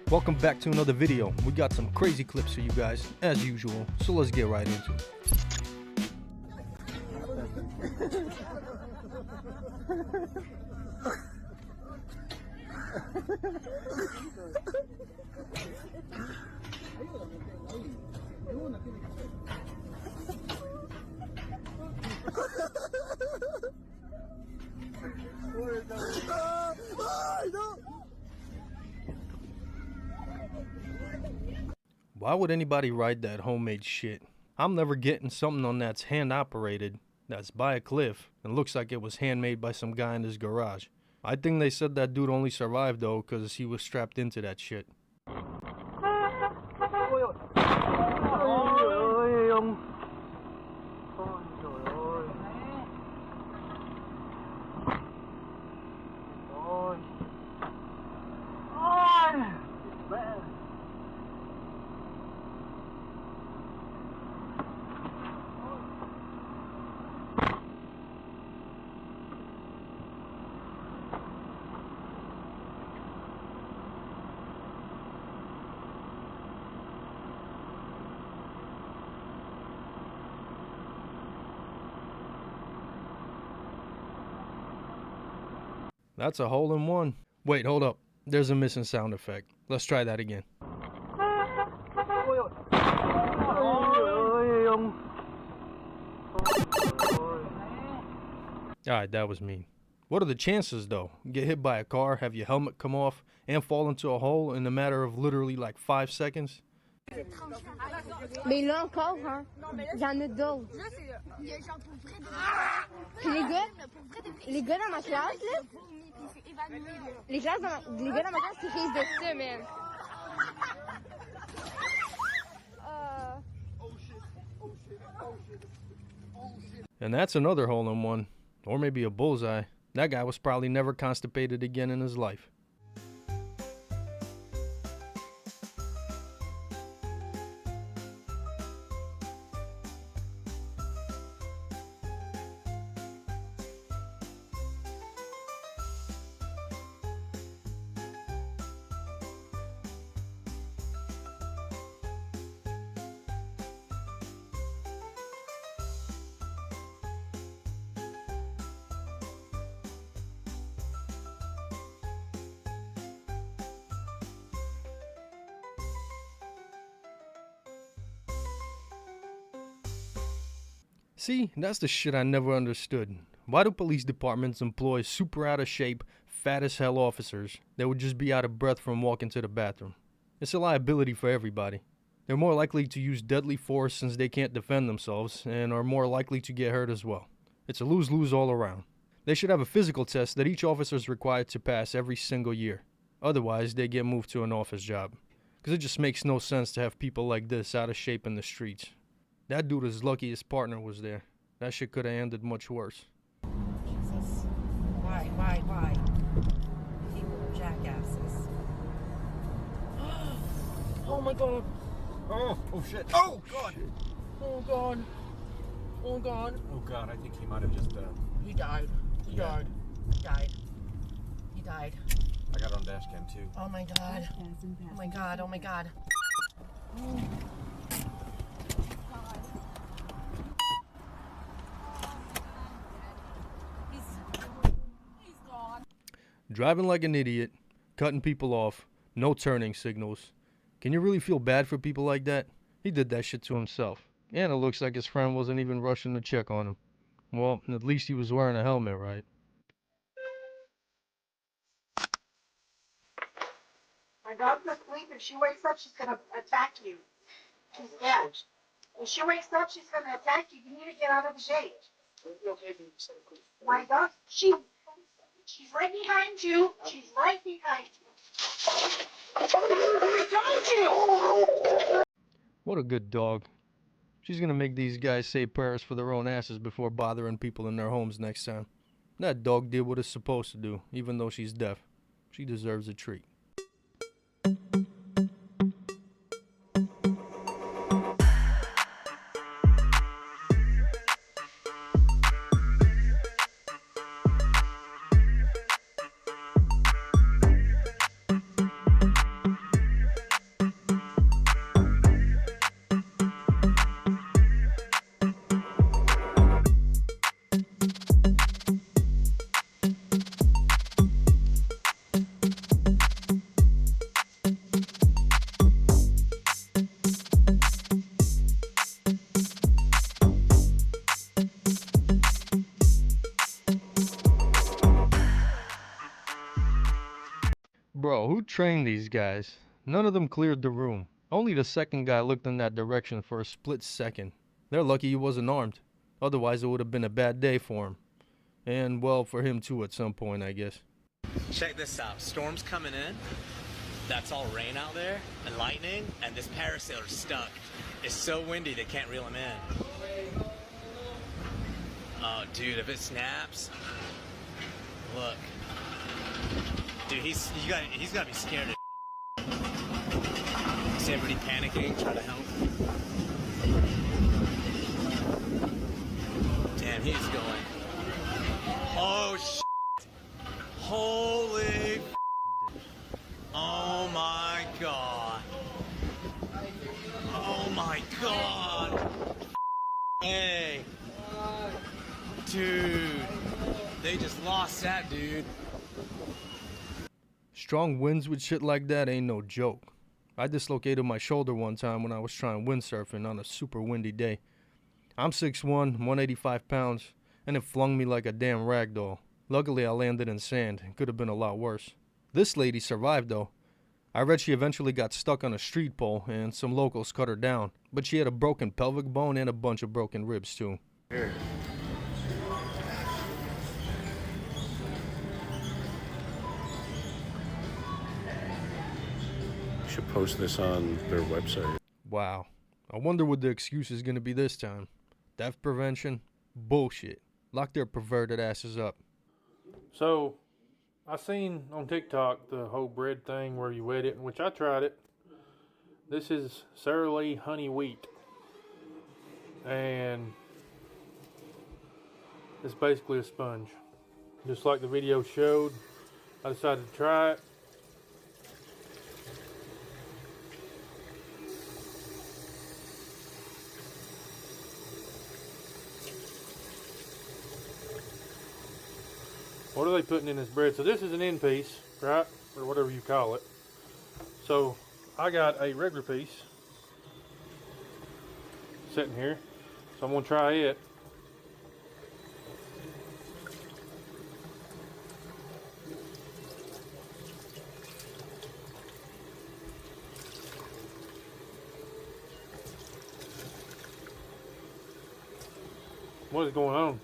Welcome back to another video. We got some crazy clips for you guys, as usual, so let's get right into it. Why would anybody ride that homemade shit? I'm never getting something on that's hand operated, that's by a cliff, and looks like it was handmade by some guy in his garage. I think they said that dude only survived though because he was strapped into that shit. That's a hole in one. Wait, hold up. There's a missing sound effect. Let's try that again. Alright, that was mean. What are the chances though? Get hit by a car, have your helmet come off, and fall into a hole in a matter of literally like 5 seconds? Mais là encore, hein, il y en a d'autres. Puis les gars dans ma classe, là, les gars dans ma classe, ils risent de ça, man. And that's another hole in one. Or maybe a bullseye. That guy was probably never constipated again in his life. See, that's the shit I never understood. Why do police departments employ super out of shape, fat as hell officers that would just be out of breath from walking to the bathroom? It's a liability for everybody. They're more likely to use deadly force since they can't defend themselves and are more likely to get hurt as well. It's a lose-lose all around. They should have a physical test that each officer is required to pass every single year. Otherwise, they get moved to an office job. Because it just makes no sense to have people like this out of shape in the streets. That dude is lucky his partner was there. That shit could have ended much worse. Jesus. Why? People are jackasses. Oh my god. Oh shit. Oh god. Shit. Oh god. Oh god. Oh god, I think he might have just He died. He died. I got it on dash cam too. Oh my god. Oh my god. Oh my god. Driving like an idiot, cutting people off, no turning signals. Can you really feel bad for people like that? He did that shit to himself. And it looks like his friend wasn't even rushing to check on him. Well, at least he was wearing a helmet, right? My dog's asleep. If she wakes up, she's going to attack you. She's dead. If she wakes up, she's going to attack you. You need to get out of the shade. My dog, she's right behind you. She's right behind you. I told you! What a good dog. She's gonna make these guys say prayers for their own asses before bothering people in their homes next time. That dog did what it's supposed to do, even though she's deaf. She deserves a treat. Bro, who trained these guys? None of them cleared the room. Only the second guy looked in that direction for a split second. They're lucky he wasn't armed. Otherwise, it would have been a bad day for him. And, well, for him too at some point, I guess. Check this out. Storm's coming in. That's all rain out there and lightning, and this parasailer's stuck. It's so windy they can't reel him in. Oh, dude, if it snaps, look. Dude, he's gotta be scared of See everybody panicking, trying to help. Damn, he's going. Oh, shit. Holy. Oh my god. Oh my god. Hey. Dude. They just lost that, dude. Strong winds with shit like that ain't no joke. I dislocated my shoulder one time when I was trying windsurfing on a super windy day. I'm 6'1", 185 pounds, and it flung me like a damn rag doll. Luckily, I landed in sand. It could have been a lot worse. This lady survived, though. I read she eventually got stuck on a street pole, and some locals cut her down. But she had a broken pelvic bone and a bunch of broken ribs, too. Here. Should post this on their website. Wow. I wonder what the excuse is going to be this time. Theft prevention? Bullshit. Lock their perverted asses up. So, I seen on TikTok the whole bread thing where you wet it, which I tried it. This is Sara Lee honey wheat. And it's basically a sponge. Just like the video showed, I decided to try it. What are they putting in this bread? So this is an end piece, right? Or whatever you call it. So I got a regular piece sitting here. So I'm going to try it. What is going on?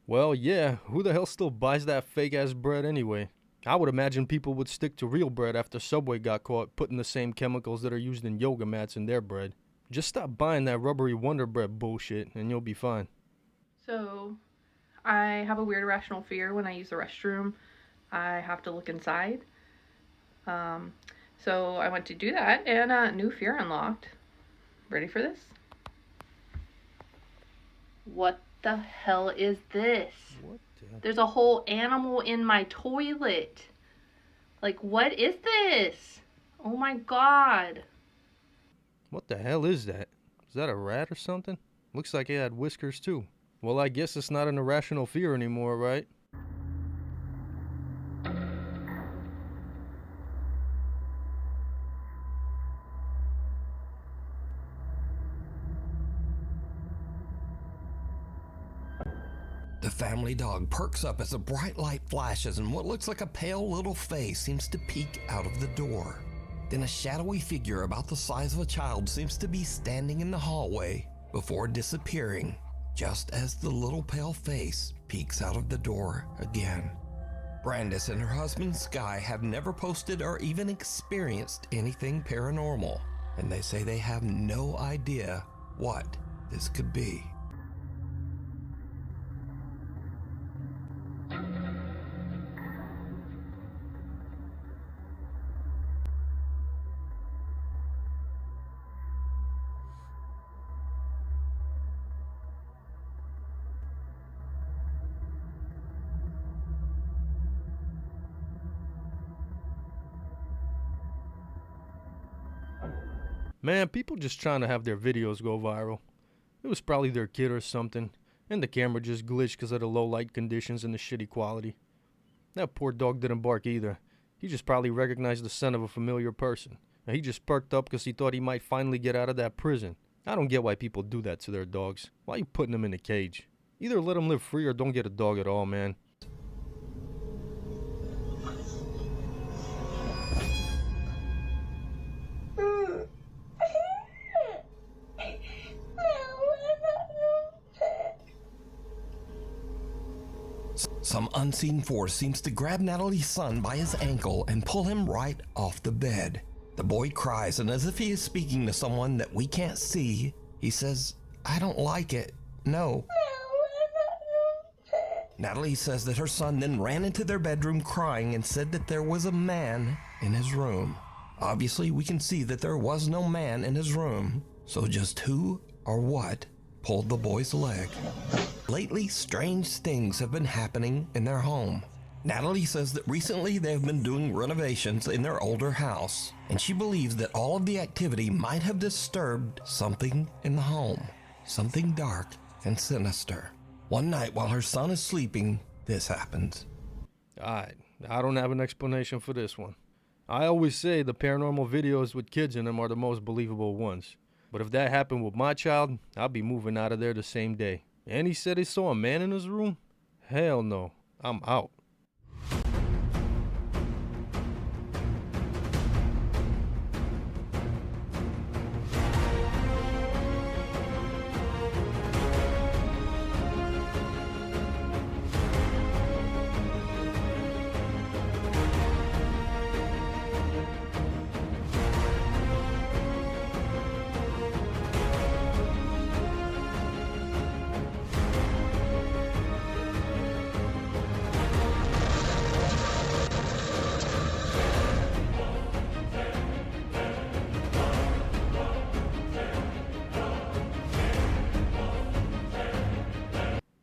Well, yeah, who the hell still buys that fake-ass bread anyway? I would imagine people would stick to real bread after Subway got caught putting the same chemicals that are used in yoga mats in their bread. Just stop buying that rubbery Wonder Bread bullshit and you'll be fine. So, I have a weird irrational fear when I use the restroom. I have to look inside. So I went to do that and a new fear unlocked. Ready for this? What the hell is this? What the? There's a whole animal in my toilet. Like, what is this? Oh my god. What the hell is that? Is that a rat or something? Looks like it had whiskers too. Well, I guess it's not an irrational fear anymore, right? The family dog perks up as a bright light flashes and what looks like a pale little face seems to peek out of the door. Then a shadowy figure about the size of a child seems to be standing in the hallway before disappearing, just as the little pale face peeks out of the door again. Brandis and her husband Sky have never posted or even experienced anything paranormal, and they say they have no idea what this could be. Man, people just trying to have their videos go viral. It was probably their kid or something, and the camera just glitched because of the low light conditions and the shitty quality. That poor dog didn't bark either. He just probably recognized the scent of a familiar person, and he just perked up because he thought he might finally get out of that prison. I don't get why people do that to their dogs. Why are you putting them in a cage? Either let them live free or don't get a dog at all, man. Some unseen force seems to grab Natalie's son by his ankle and pull him right off the bed. The boy cries, and as if he is speaking to someone that we can't see, he says, "I don't like it. No." Natalie says that her son then ran into their bedroom crying and said that there was a man in his room. Obviously, we can see that there was no man in his room. So just who or what pulled the boy's leg? Lately, strange things have been happening in their home. Natalie says that recently they have been doing renovations in their older house, and she believes that all of the activity might have disturbed something in the home, something dark and sinister. One night while her son is sleeping, this happens. Alright, I don't have an explanation for this one. I always say the paranormal videos with kids in them are the most believable ones. But if that happened with my child, I'll be moving out of there the same day. And he said he saw a man in his room? Hell no, I'm out.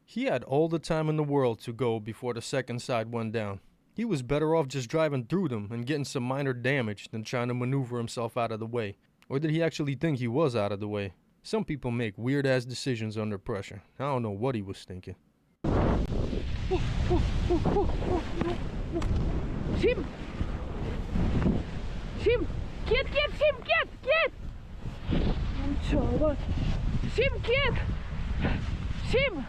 He had all the time in the world to go before the second side went down. He was better off just driving through them and getting some minor damage than trying to maneuver himself out of the way. Or did he actually think he was out of the way? Some people make weird-ass decisions under pressure. I don't know what he was thinking. Shim! Shim! Get! Shim, get! Shim, get! Shim! Shim! Shim!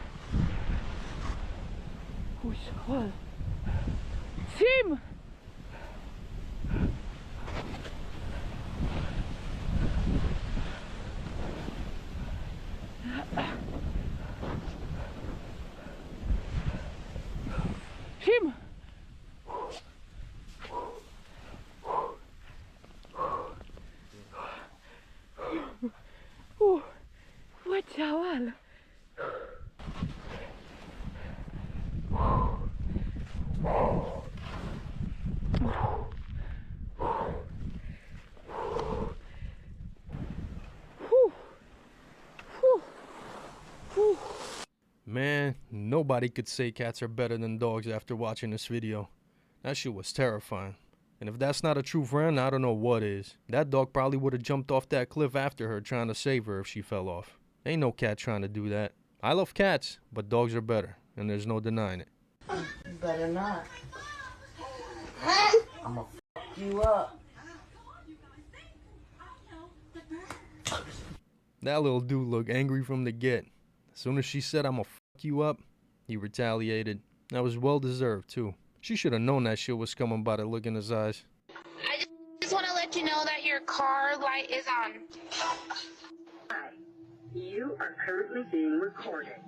What, chaval? Man, nobody could say cats are better than dogs after watching this video. That shit was terrifying. And if that's not a true friend, I don't know what is. That dog probably would have jumped off that cliff after her trying to save her if she fell off. Ain't no cat trying to do that. I love cats, but dogs are better, and there's no denying it. Better not. I'm gonna fuck you up. That little dude looked angry from the get. As soon as she said, "I'm gonna fuck you up," he retaliated. That was well deserved, too. She should have known that shit was coming by the look in his eyes. I just want to let you know that your car light is on. Hi, you are currently being recorded.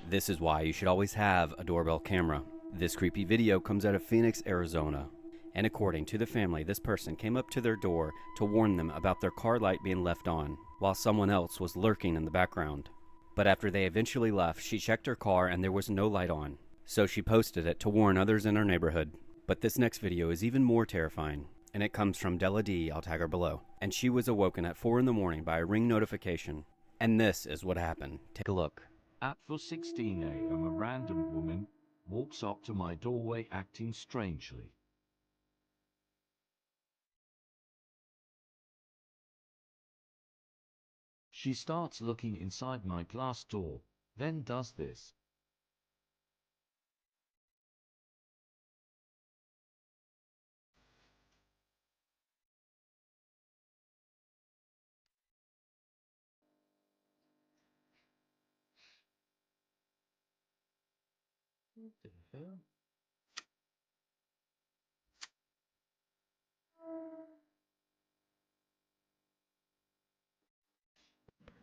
This is why you should always have a doorbell camera. This creepy video comes out of Phoenix, Arizona. And according to the family, this person came up to their door to warn them about their car light being left on, while someone else was lurking in the background. But after they eventually left, she checked her car and there was no light on. So she posted it to warn others in her neighborhood. But this next video is even more terrifying, and it comes from Della D, I'll tag her below. And she was awoken at 4 in the morning by a ring notification. And this is what happened. Take a look. At 4:16 a.m. a random woman walks up to my doorway acting strangely. She starts looking inside my glass door, then does this. the hell?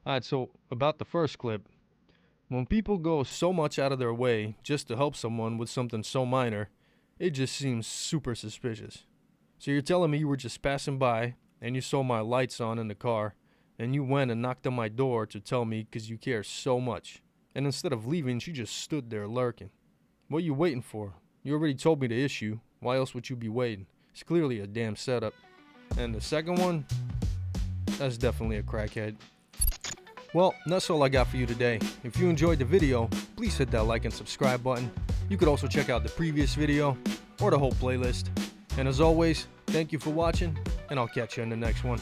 Alright, so about the first clip. When people go so much out of their way just to help someone with something so minor, it just seems super suspicious. So you're telling me you were just passing by and you saw my lights on in the car and you went and knocked on my door to tell me because you care so much. And instead of leaving, she just stood there lurking. What are you waiting for? You already told me the issue. Why else would you be waiting? It's clearly a damn setup. And the second one? That's definitely a crackhead. Well, that's all I got for you today. If you enjoyed the video, please hit that like and subscribe button. You could also check out the previous video or the whole playlist. And as always, thank you for watching, and I'll catch you in the next one.